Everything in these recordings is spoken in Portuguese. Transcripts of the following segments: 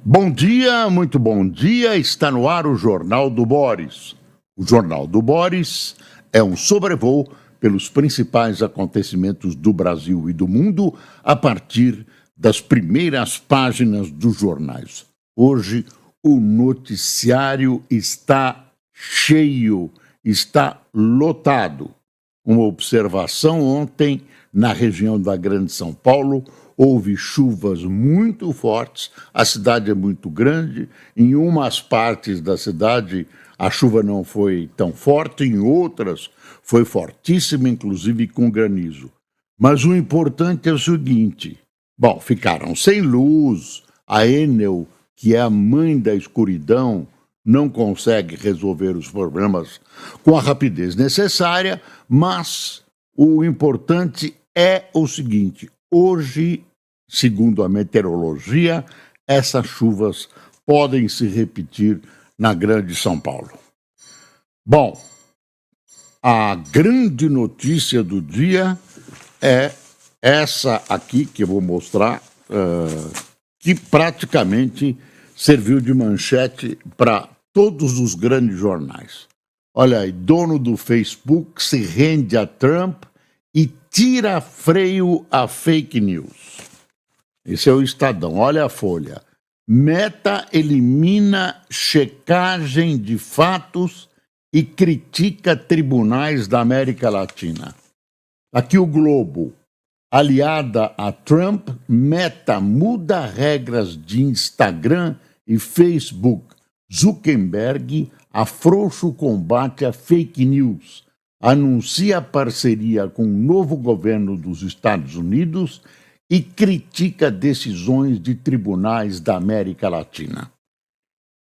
Bom dia, muito bom dia. Está no ar o Jornal do Boris. O Jornal do Boris é um sobrevoo pelos principais acontecimentos do Brasil e do mundo a partir das primeiras páginas dos jornais. Hoje, o noticiário está cheio, está lotado. Uma observação ontem, na região da Grande São Paulo, houve chuvas muito fortes, a cidade é muito grande, em umas partes da cidade a chuva não foi tão forte, em outras foi fortíssima, inclusive com granizo. Mas o importante é o seguinte, ficaram sem luz, a Enel, que é a mãe da escuridão, não consegue resolver os problemas com a rapidez necessária, mas o importante é o seguinte, hoje, segundo a meteorologia, essas chuvas podem se repetir na Grande São Paulo. Bom, a grande notícia do dia é essa aqui que eu vou mostrar, que praticamente serviu de manchete para todos os grandes jornais. Olha aí, dono do Facebook se rende a Trump e tira freio a fake news. Esse é o Estadão, olha a Folha. Meta elimina checagem de fatos e critica tribunais da América Latina. Aqui o Globo. Aliada a Trump, Meta muda regras de Instagram e Facebook. Zuckerberg afrouxa o combate a fake news. Anuncia parceria com o novo governo dos Estados Unidos e critica decisões de tribunais da América Latina.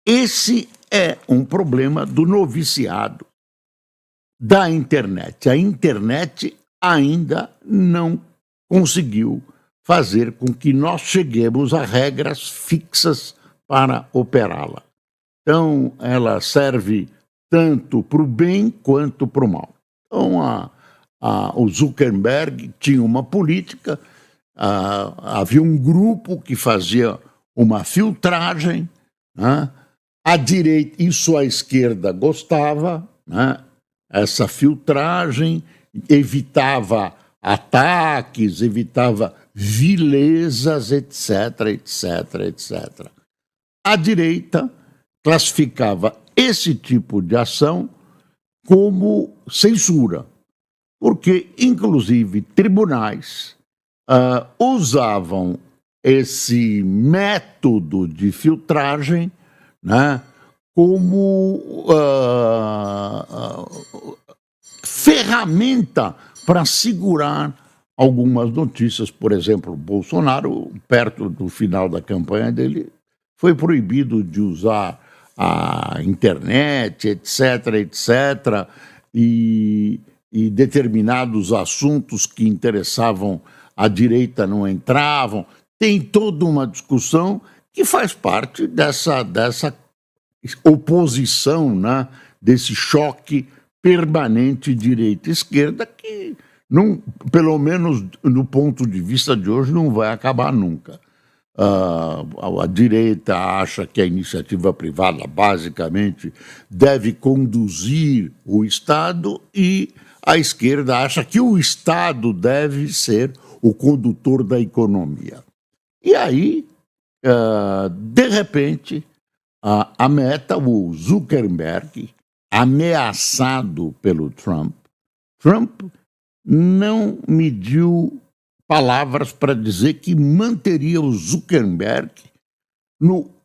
Esse é um problema do noviciado da internet. A internet ainda não conseguiu fazer com que nós cheguemos a regras fixas para operá-la. Então, ela serve tanto para o bem quanto para o mal. Então, o Zuckerberg tinha uma política, havia um grupo que fazia uma filtragem, né? A direita, isso a esquerda gostava, né? Essa filtragem evitava ataques, evitava vilezas, etc, etc, etc. A direita classificava esse tipo de ação como censura, porque, inclusive, tribunais usavam esse método de filtragem, né, como ferramenta para segurar algumas notícias. Por exemplo, Bolsonaro, perto do final da campanha dele, foi proibido de usar a internet, etc, etc, e determinados assuntos que interessavam a direita não entravam. Tem toda uma discussão que faz parte dessa oposição, né, desse choque permanente direita-esquerda que, não, pelo menos no ponto de vista de hoje, não vai acabar nunca. A direita acha que a iniciativa privada, basicamente, deve conduzir o Estado e a esquerda acha que o Estado deve ser o condutor da economia. E aí, de repente, a Meta, o Zuckerberg, ameaçado pelo Trump não mediu palavras para dizer que manteria o Zuckerberg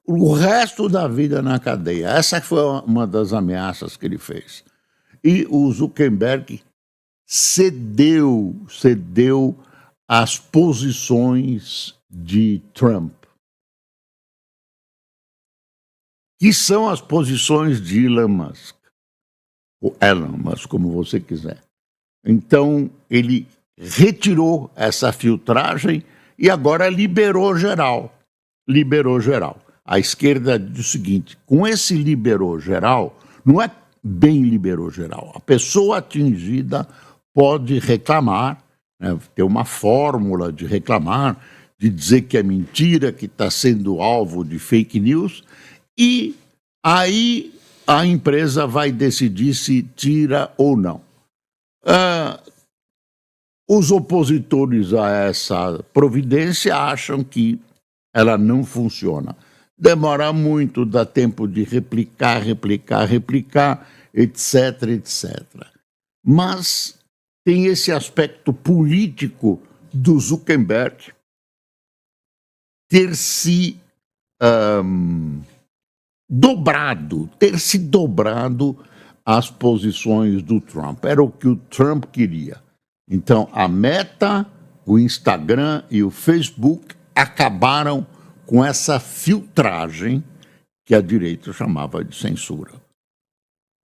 o resto da vida na cadeia. Essa foi uma das ameaças que ele fez. E o Zuckerberg cedeu às posições de Trump, que são as posições de Elon Musk, ou Elon Musk, como você quiser. Então, ele retirou essa filtragem e agora liberou geral. A esquerda diz o seguinte, com esse liberou geral, não é bem liberou geral. A pessoa atingida pode reclamar, né, ter uma fórmula de reclamar, de dizer que é mentira, que está sendo alvo de fake news, e aí a empresa vai decidir se tira ou não. Os opositores a essa providência acham que ela não funciona. Demora muito, dá tempo de replicar, etc, etc. Mas tem esse aspecto político do Zuckerberg ter se dobrado às posições do Trump. Era o que o Trump queria. Então, a Meta, o Instagram e o Facebook acabaram com essa filtragem que a direita chamava de censura.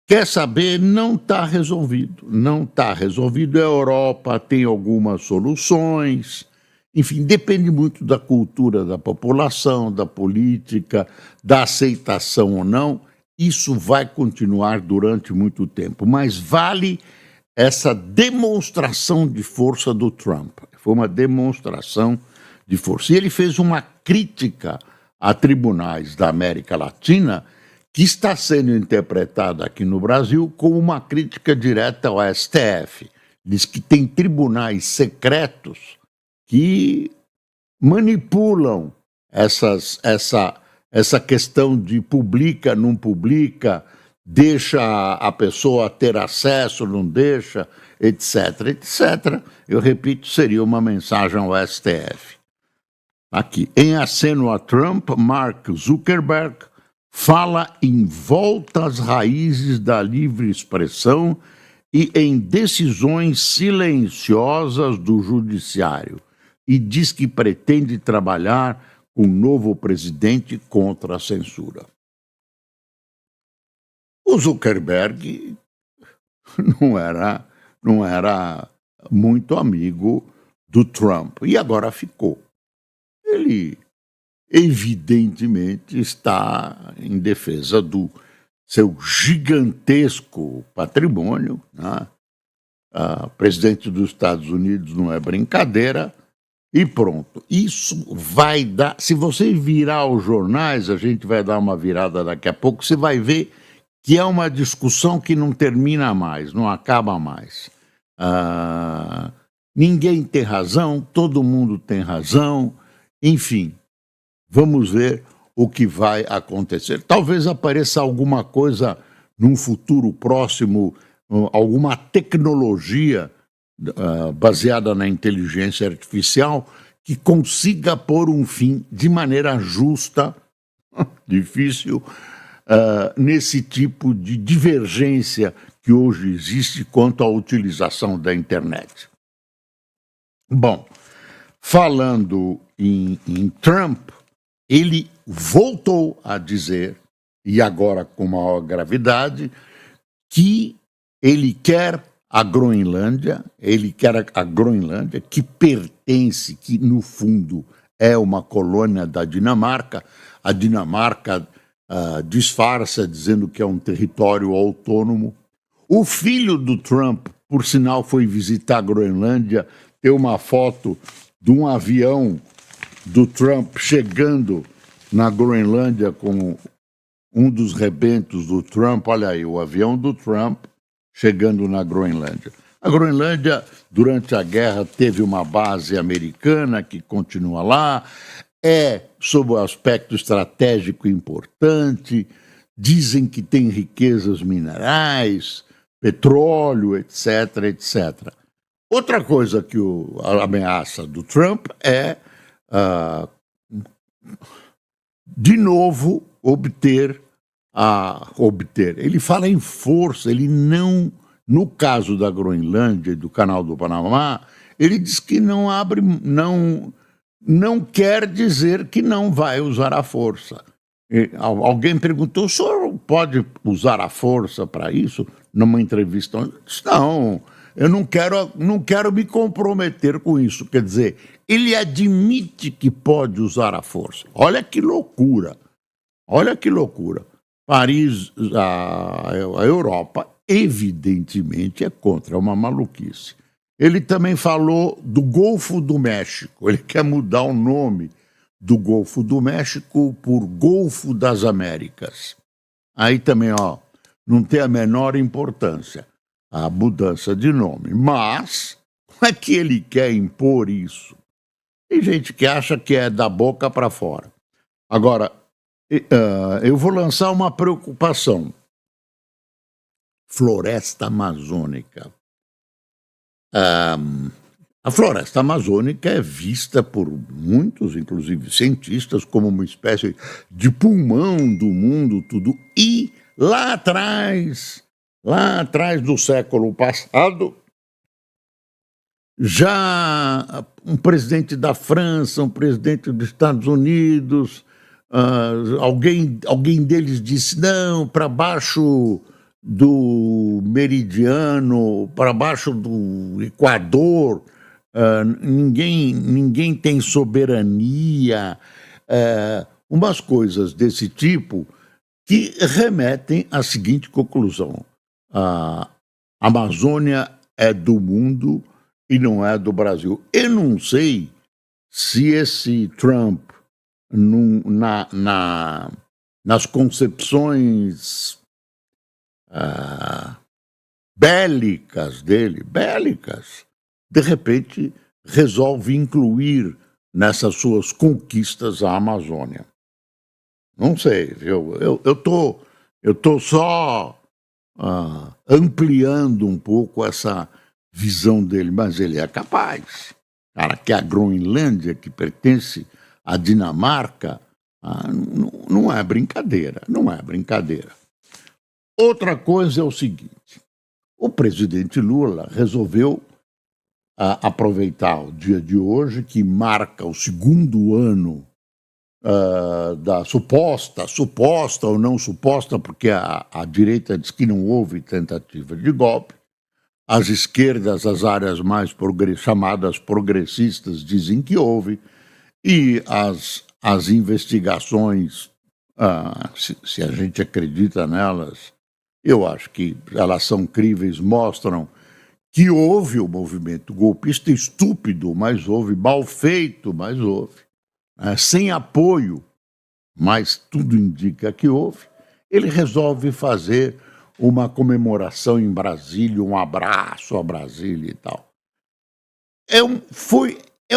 Quer saber? Não está resolvido. Não está resolvido. A Europa tem algumas soluções. Enfim, depende muito da cultura da população, da política, da aceitação ou não. Isso vai continuar durante muito tempo. Mas vale essa demonstração de força do Trump. Foi uma demonstração de força. E ele fez uma crítica a tribunais da América Latina que está sendo interpretada aqui no Brasil como uma crítica direta ao STF. Diz que tem tribunais secretos que manipulam essa questão de publica, não publica, deixa a pessoa ter acesso, não deixa, etc, etc. Eu repito, seria uma mensagem ao STF. Aqui, em aceno a Trump, Mark Zuckerberg fala em volta às raízes da livre expressão e em decisões silenciosas do judiciário e diz que pretende trabalhar com o novo presidente contra a censura. O Zuckerberg não era muito amigo do Trump e agora ficou. Ele evidentemente está em defesa do seu gigantesco patrimônio, né? Presidente dos Estados Unidos não é brincadeira, e pronto. Isso vai dar... Se você virar os jornais, a gente vai dar uma virada daqui a pouco, você vai ver que é uma discussão que não termina mais, não acaba mais. Ninguém tem razão, todo mundo tem razão, enfim, vamos ver o que vai acontecer. Talvez apareça alguma coisa num futuro próximo, alguma tecnologia baseada na inteligência artificial que consiga pôr um fim de maneira justa, difícil, nesse tipo de divergência que hoje existe quanto à utilização da internet. Bom, falando em Trump, ele voltou a dizer, e agora com maior gravidade, que ele quer a Groenlândia, que pertence, que no fundo é uma colônia da Dinamarca. A Dinamarca disfarça dizendo que é um território autônomo. O filho do Trump, por sinal, foi visitar a Groenlândia, tem uma foto de um avião do Trump chegando na Groenlândia com um dos rebentos do Trump. Olha aí, o avião do Trump chegando na Groenlândia. A Groenlândia, durante a guerra, teve uma base americana que continua lá, sob o aspecto estratégico importante, dizem que tem riquezas minerais, petróleo, etc, etc. Outra coisa que a ameaça do Trump é, de novo, obter. Ele fala em força, ele não, no caso da Groenlândia e do Canal do Panamá, ele diz que não quer dizer que não vai usar a força. Alguém perguntou, o senhor pode usar a força para isso? Numa entrevista, ele disse, não, eu não quero me comprometer com isso. Quer dizer, ele admite que pode usar a força. Olha que loucura. Paris, a Europa, evidentemente, é contra uma maluquice. Ele também falou do Golfo do México. Ele quer mudar o nome do Golfo do México por Golfo das Américas. Aí também, ó, não tem a menor importância a mudança de nome. Mas, como é que ele quer impor isso? Tem gente que acha que é da boca para fora. Agora, eu vou lançar uma preocupação. Floresta amazônica. A floresta amazônica é vista por muitos, inclusive cientistas, como uma espécie de pulmão do mundo, tudo. E lá atrás do século passado, já um presidente da França, um presidente dos Estados Unidos, alguém deles disse, não, para baixo do meridiano, para baixo do Equador, ninguém tem soberania, umas coisas desse tipo que remetem à seguinte conclusão: a Amazônia é do mundo e não é do Brasil. Eu não sei se esse Trump, nas concepções bélicas dele, de repente resolve incluir nessas suas conquistas a Amazônia. Não sei, eu tô só ampliando um pouco essa visão dele, mas ele é capaz. Cara, que a Groenlândia, que pertence à Dinamarca, não é brincadeira, não é brincadeira. Outra coisa é o seguinte: o presidente Lula resolveu aproveitar o dia de hoje, que marca o segundo ano da suposta ou não suposta, porque a direita diz que não houve tentativa de golpe, as esquerdas, as áreas mais chamadas progressistas, dizem que houve, e as investigações, se a gente acredita nelas, eu acho que elas são críveis, mostram que houve o movimento golpista estúpido, mas houve, mal feito, mas houve, sem apoio, mas tudo indica que houve. Ele resolve fazer uma comemoração em Brasília, um abraço a Brasília e tal. É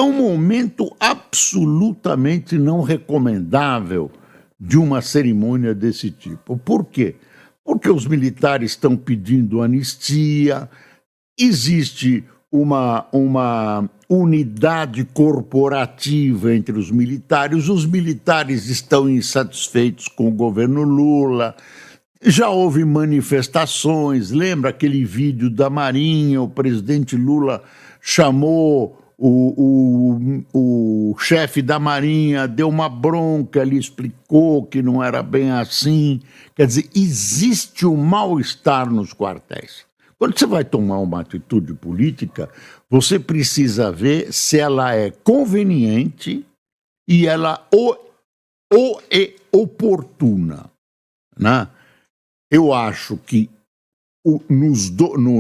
um momento absolutamente não recomendável de uma cerimônia desse tipo. Por quê? Porque os militares estão pedindo anistia, existe uma unidade corporativa entre os militares estão insatisfeitos com o governo Lula, já houve manifestações, lembra aquele vídeo da Marinha, o presidente Lula chamou o chefe da Marinha, deu uma bronca, ele explicou que não era bem assim. Quer dizer, existe um mal-estar nos quartéis. Quando você vai tomar uma atitude política, você precisa ver se ela é conveniente e ela ou é oportuna, né? Eu acho que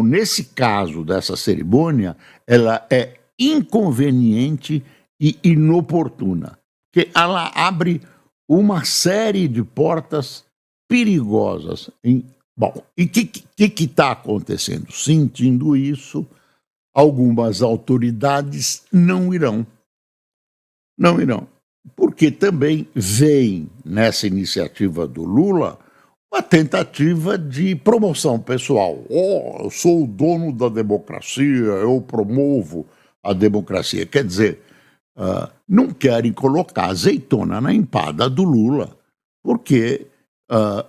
nesse caso dessa cerimônia, ela é inconveniente e inoportuna, porque ela abre uma série de portas perigosas. Bom, e o que está acontecendo? Sentindo isso, algumas autoridades não irão. Não irão. Porque também vem nessa iniciativa do Lula uma tentativa de promoção pessoal. Eu sou o dono da democracia, eu promovo a democracia. Quer dizer, não querem colocar azeitona na empada do Lula, porque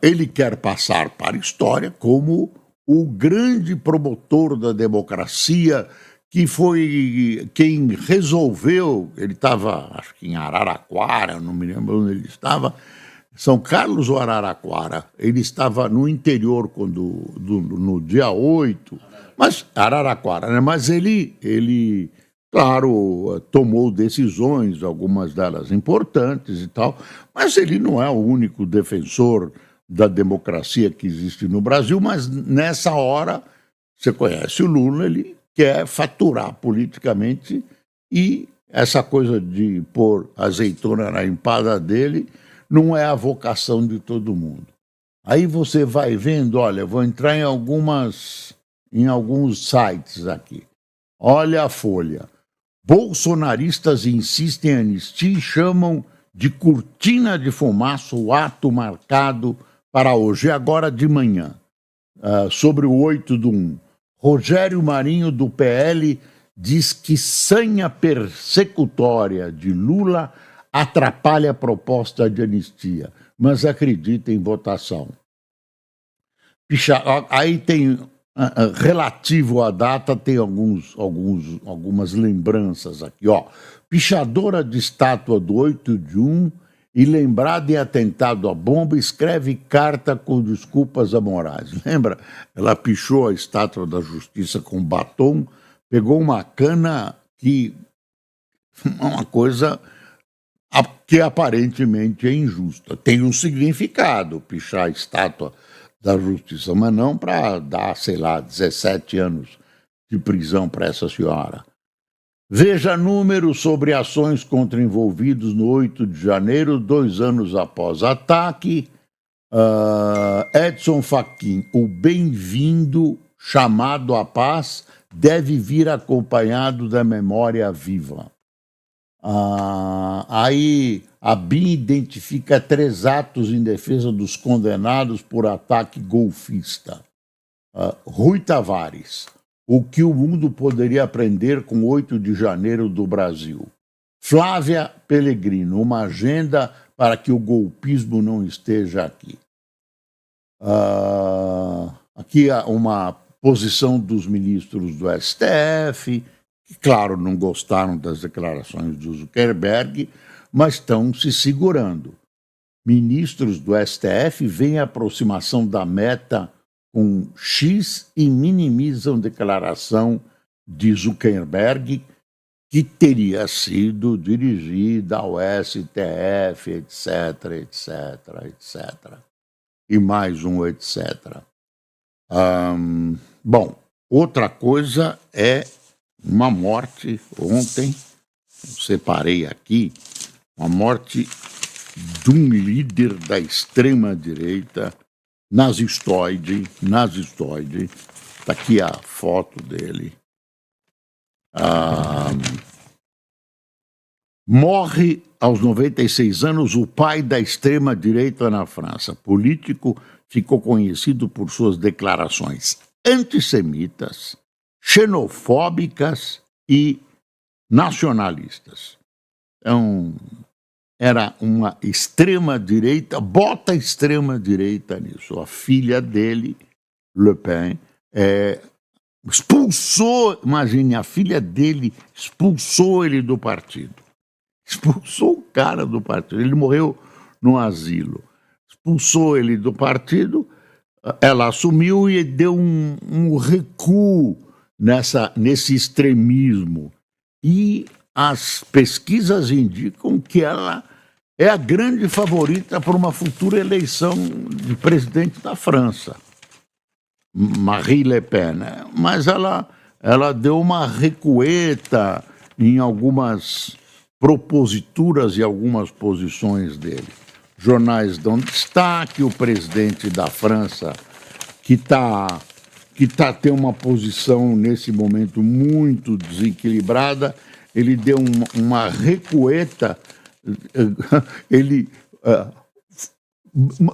ele quer passar para a história como o grande promotor da democracia, que foi quem resolveu. Ele estava, acho que em Araraquara, não me lembro onde ele estava, São Carlos ou Araraquara. Ele estava no interior no dia 8, mas Araraquara, né? Mas ele, claro, tomou decisões, algumas delas importantes e tal, mas ele não é o único defensor da democracia que existe no Brasil. Mas nessa hora, você conhece o Lula, ele quer faturar politicamente e essa coisa de pôr azeitona na empada dele não é a vocação de todo mundo. Aí você vai vendo, olha, vou entrar em alguns sites aqui. Olha a Folha. Bolsonaristas insistem em anistia e chamam de cortina de fumaça o ato marcado para hoje, agora de manhã, sobre o 8/1. Rogério Marinho, do PL, diz que sanha persecutória de Lula atrapalha a proposta de anistia, mas acredita em votação. Aí tem, relativo à data, tem algumas lembranças aqui. Ó. Pichadora de estátua do 8/1 e lembrada em atentado à bomba, escreve carta com desculpas a Moraes. Lembra? Ela pichou a estátua da Justiça com batom, pegou uma cana que... uma coisa que aparentemente é injusta. Tem um significado pichar a estátua da Justiça, mas não para dar, sei lá, 17 anos de prisão para essa senhora. Veja números sobre ações contra envolvidos no 8 de janeiro, 2 anos após ataque. Edson Fachin, o bem-vindo chamado à paz deve vir acompanhado da memória viva. Aí a BIM identifica 3 atos em defesa dos condenados por ataque golfista. Rui Tavares, o que o mundo poderia aprender com 8 de janeiro do Brasil. Flávia Pellegrino, uma agenda para que o golpismo não esteja aqui. Aqui há uma posição dos ministros do STF, que, claro, não gostaram das declarações do Zuckerberg, mas estão se segurando. Ministros do STF veem a aproximação da Meta com X e minimizam declaração de Zuckerberg, que teria sido dirigida ao STF, etc, etc, etc. E mais um etc. Bom, outra coisa é uma morte ontem, separei aqui, uma morte de um líder da extrema-direita, nazistoide, está aqui a foto dele. Morre aos 96 anos o pai da extrema-direita na França. Político, ficou conhecido por suas declarações antissemitas, xenofóbicas e nacionalistas. Então, era uma extrema-direita, bota extrema-direita nisso. A filha dele, Le Pen, expulsou, imagine, a filha dele expulsou ele do partido. Expulsou o cara do partido. Ele morreu no asilo. Expulsou ele do partido, ela assumiu e deu um recuo nesse extremismo. E as pesquisas indicam que ela é a grande favorita para uma futura eleição de presidente da França. Marine Le Pen, né? Mas ela deu uma recueta em algumas proposituras e algumas posições dele. Jornais dão destaque, o presidente da França, que tem uma posição nesse momento muito desequilibrada, ele deu uma recueta, ele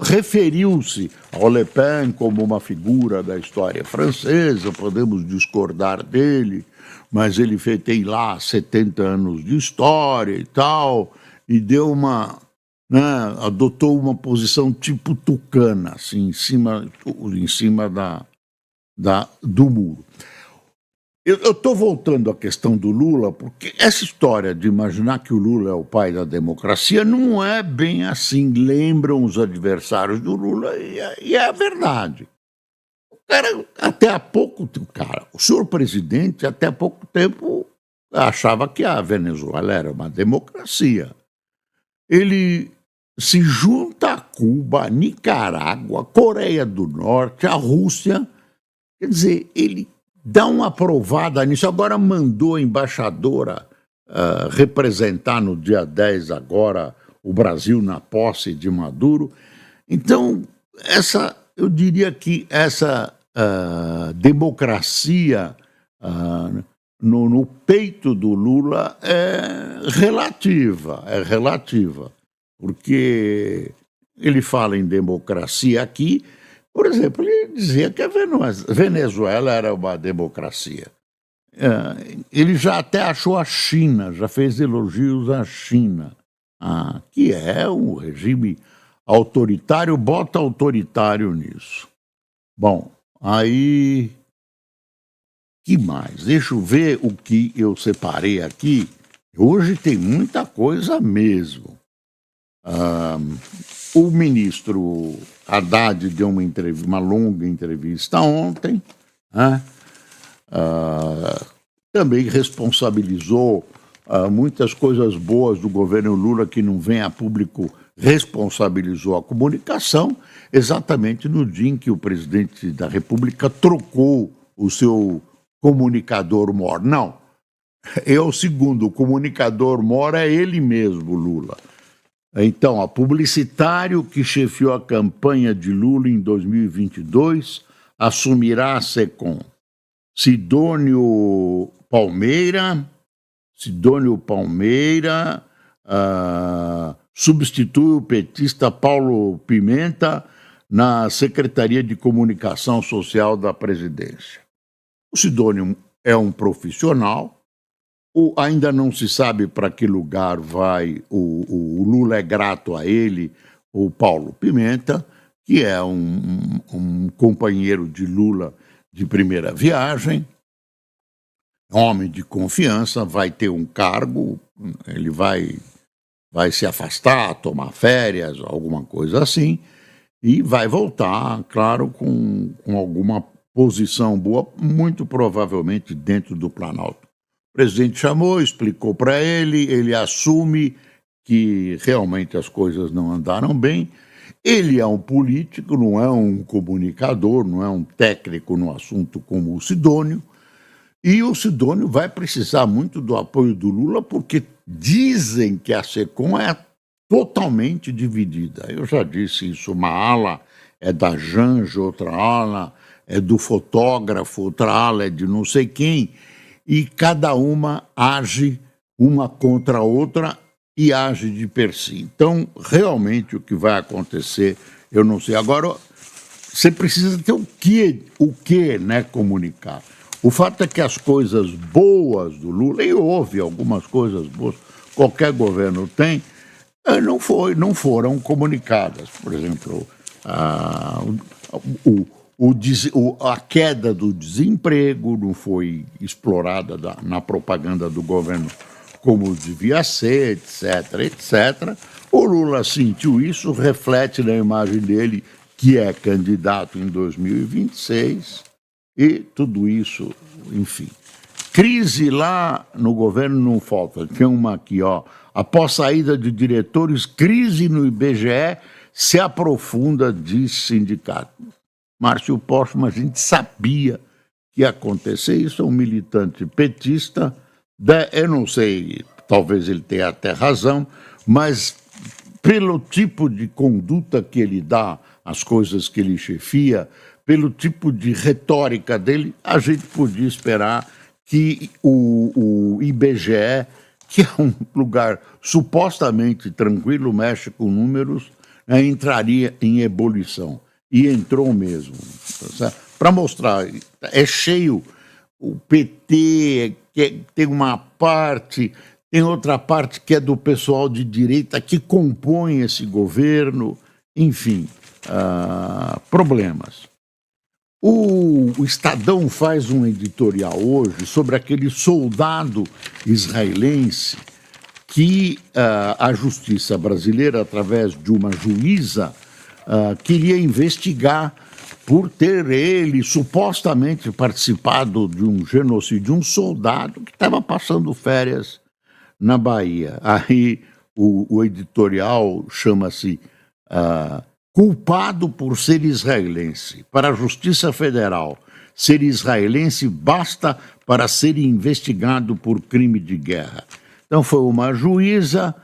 referiu-se ao Le Pen como uma figura da história francesa, podemos discordar dele, mas ele tem lá 70 anos de história e tal, e deu adotou uma posição tipo tucana, assim, em cima do muro. Eu estou voltando à questão do Lula, porque essa história de imaginar que o Lula é o pai da democracia não é bem assim. Lembram os adversários do Lula e é a verdade. O cara, o senhor presidente, até há pouco tempo, achava que a Venezuela era uma democracia. Ele se junta a Cuba, Nicarágua, Coreia do Norte, a Rússia. Quer dizer, ele dá uma aprovada nisso. Agora mandou a embaixadora representar no dia 10 agora o Brasil na posse de Maduro. Então, eu diria que essa democracia no peito do Lula é relativa, porque ele fala em democracia aqui. Por exemplo, ele dizia que a Venezuela era uma democracia. Ele já até achou a China, já fez elogios à China, que é um regime autoritário, bota autoritário nisso. Bom, aí, que mais? Deixa eu ver o que eu separei aqui. Hoje tem muita coisa mesmo. O ministro Haddad deu uma longa entrevista ontem, né? Também responsabilizou muitas coisas boas do governo Lula que não vem a público, responsabilizou a comunicação, exatamente no dia em que o presidente da República trocou o seu comunicador-mor. Não, o segundo, o comunicador-mor é ele mesmo, Lula. Então, a publicitário que chefiou a campanha de Lula em 2022 assumirá a SECOM. Sidônio Palmeira substitui o petista Paulo Pimenta na Secretaria de Comunicação Social da Presidência. O Sidônio é um profissional, ainda não se sabe para que lugar vai, o Lula é grato a ele, o Paulo Pimenta, que é um companheiro de Lula de primeira viagem, homem de confiança, vai ter um cargo, ele vai se afastar, tomar férias, alguma coisa assim, e vai voltar, claro, com alguma posição boa, muito provavelmente dentro do Planalto. O presidente chamou, explicou para ele assume que realmente as coisas não andaram bem. Ele é um político, não é um comunicador, não é um técnico no assunto como o Sidônio, e o Sidônio vai precisar muito do apoio do Lula, porque dizem que a SECOM é totalmente dividida. Eu já disse isso, uma ala é da Janja, outra ala é do fotógrafo, outra ala é de não sei quem, e cada uma age uma contra a outra e age de per si. Então, realmente, o que vai acontecer, eu não sei. Agora, você precisa ter o que, né, comunicar. O fato é que as coisas boas do Lula, e houve algumas coisas boas, qualquer governo tem, não foram comunicadas. Por exemplo, a queda do desemprego não foi explorada na propaganda do governo como devia ser, etc. O Lula sentiu isso, reflete na imagem dele, que é candidato em 2026, e tudo isso, enfim. Crise lá no governo não falta. Tem uma aqui, após saída de diretores, crise no IBGE se aprofunda, diz sindicato. Márcio Postman, a gente sabia que ia acontecer, isso é um militante petista, eu não sei, talvez ele tenha até razão, mas pelo tipo de conduta que ele dá às coisas que ele chefia, pelo tipo de retórica dele, a gente podia esperar que o IBGE, que é um lugar supostamente tranquilo, mexe com números, entraria em ebulição. E entrou mesmo. Para mostrar, é cheio. O PT tem uma parte, tem outra parte que é do pessoal de direita que compõe esse governo, enfim, problemas. O Estadão faz um editorial hoje sobre aquele soldado israelense que a justiça brasileira, através de uma juíza, queria investigar por ter ele supostamente participado de um genocídio, um soldado que estava passando férias na Bahia. Aí o editorial chama-se Culpado por ser israelense. Para a Justiça Federal, ser israelense basta para ser investigado por crime de guerra. Então foi uma juíza,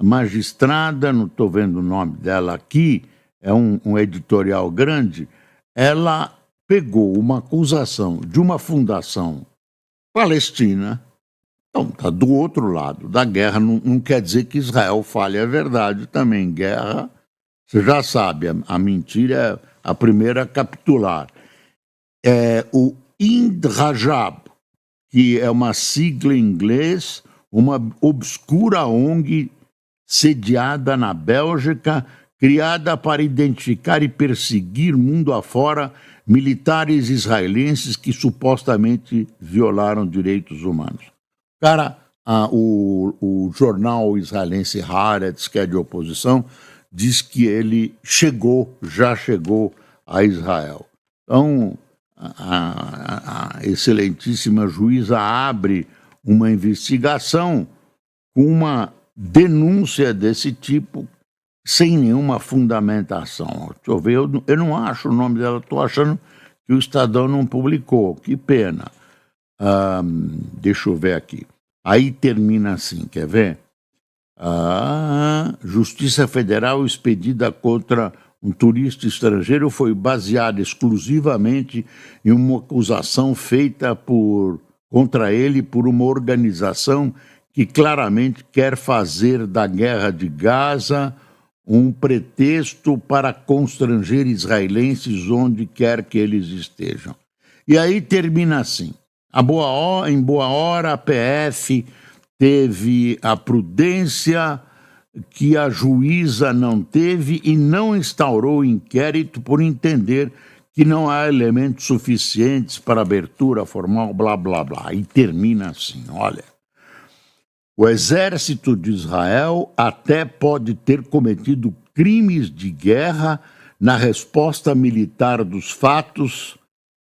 magistrada, não estou vendo o nome dela aqui, é um editorial grande, ela pegou uma acusação de uma fundação palestina. Então, está do outro lado da guerra, não quer dizer que Israel fale a verdade também. Guerra, você já sabe, a mentira é a primeira a capitular. O Ind Rajab, que é uma sigla em inglês, uma obscura ONG sediada na Bélgica, criada para identificar e perseguir mundo afora militares israelenses que supostamente violaram direitos humanos. Cara, o jornal israelense Haaretz, que é de oposição, diz que ele já chegou a Israel. Então, a excelentíssima juíza abre uma investigação com uma denúncia desse tipo, sem nenhuma fundamentação. Deixa eu ver, eu não acho o nome dela, estou achando que o Estadão não publicou, que pena. Deixa eu ver aqui. Aí termina assim, quer ver? Justiça Federal expedida contra um turista estrangeiro foi baseada exclusivamente em uma acusação feita contra ele por uma organização que claramente quer fazer da guerra de Gaza um pretexto para constranger israelenses onde quer que eles estejam. E aí termina assim. Em boa hora, a PF teve a prudência que a juíza não teve e não instaurou inquérito por entender que não há elementos suficientes para abertura formal, blá, blá, blá. E termina assim, olha. O exército de Israel até pode ter cometido crimes de guerra na resposta militar dos fatos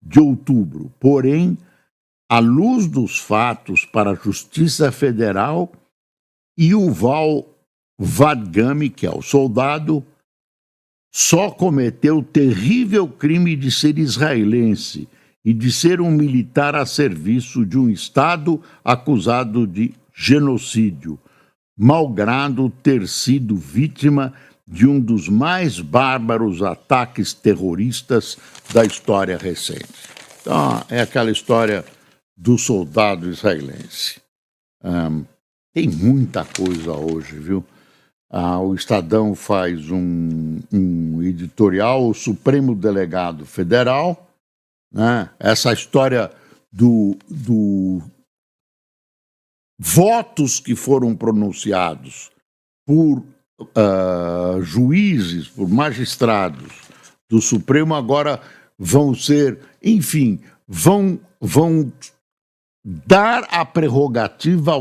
de outubro. Porém, à luz dos fatos para a Justiça Federal, Yuval Vadgami, que é o soldado, só cometeu o terrível crime de ser israelense e de ser um militar a serviço de um Estado acusado de genocídio, malgrado ter sido vítima de um dos mais bárbaros ataques terroristas da história recente. Então, é aquela história do soldado israelense. Tem muita coisa hoje, viu? O Estadão faz um editorial, o Supremo Delegado Federal, né? Essa história do votos que foram pronunciados por juízes, por magistrados do Supremo agora vão ser, enfim, vão dar a prerrogativa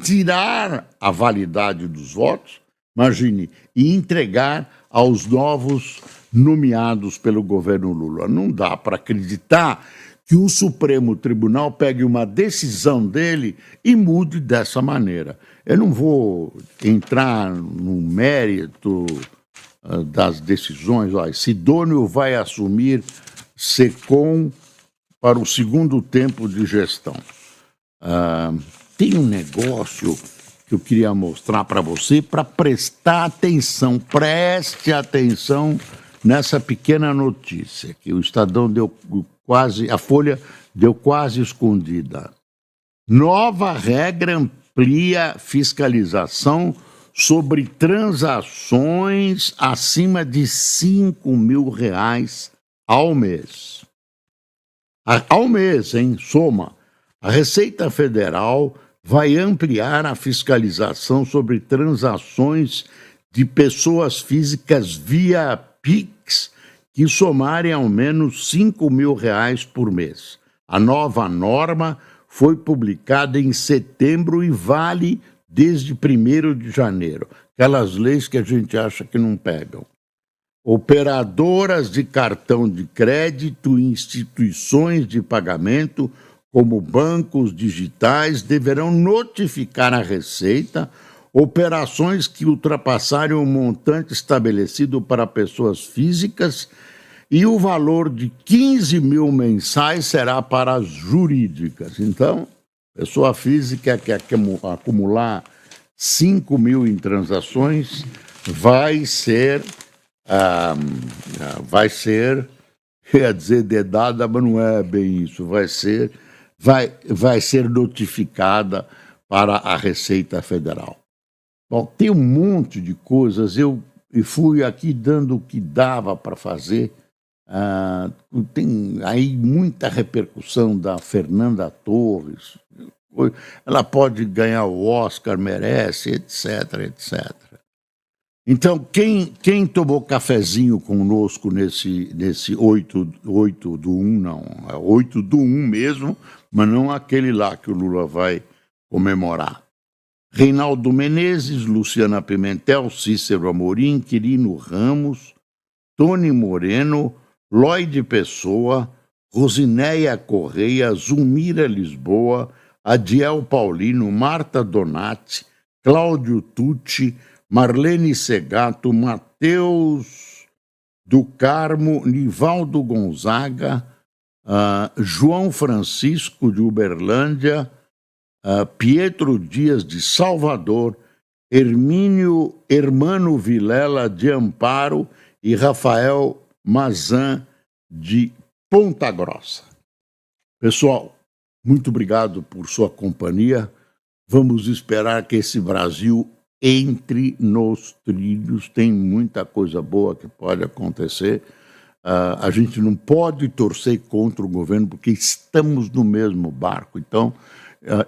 tirar a validade dos votos, imagine, e entregar aos novos nomeados pelo governo Lula. Não dá para acreditar que o Supremo Tribunal pegue uma decisão dele e mude dessa maneira. Eu não vou entrar no mérito das decisões. Sidônio vai assumir SECOM para o segundo tempo de gestão. Tem um negócio que eu queria mostrar para você para prestar atenção. Preste atenção nessa pequena notícia que o Estadão deu quase, a Folha deu quase escondida. Nova regra amplia fiscalização sobre transações acima de R$5.000 ao mês. Ao mês, hein? Soma. A Receita Federal vai ampliar a fiscalização sobre transações de pessoas físicas via Pix que somarem ao menos R$5.000 por mês. A nova norma foi publicada em setembro e vale desde 1º de janeiro. Aquelas leis que a gente acha que não pegam. Operadoras de cartão de crédito e instituições de pagamento, como bancos digitais, deverão notificar a Receita operações que ultrapassarem o montante estabelecido para pessoas físicas e o valor de 15 mil mensais será para as jurídicas. Então, pessoa física que acumular 5 mil em transações vai ser, quer dizer, dedada, mas não é bem isso, vai ser notificada para a Receita Federal. Bom, tem um monte de coisas, eu fui aqui dando o que dava para fazer. Tem aí muita repercussão da Fernanda Torres, ela pode ganhar o Oscar, merece, etc, etc. Então, quem tomou cafezinho conosco nesse 8 do 1, não, é 8 do 1 mesmo, mas não aquele lá que o Lula vai comemorar. Reinaldo Menezes, Luciana Pimentel, Cícero Amorim, Quirino Ramos, Tony Moreno, Lloyd Pessoa, Rosinéia Correia, Zulmira Lisboa, Adiel Paulino, Marta Donati, Cláudio Tucci, Marlene Segato, Matheus do Carmo, Nivaldo Gonzaga, João Francisco de Uberlândia, Pietro Dias de Salvador, Hermano Vilela de Amparo e Rafael Mazan de Ponta Grossa. Pessoal, muito obrigado por sua companhia. Vamos esperar que esse Brasil entre nos trilhos. Tem muita coisa boa que pode acontecer. A gente não pode torcer contra o governo porque estamos no mesmo barco. Então,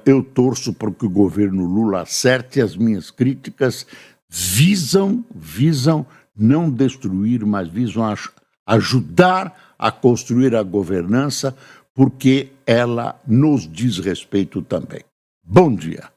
eu torço para que o governo Lula acerte. As minhas críticas visam não destruir, mas visam ajudar a construir a governança, porque ela nos diz respeito também. Bom dia.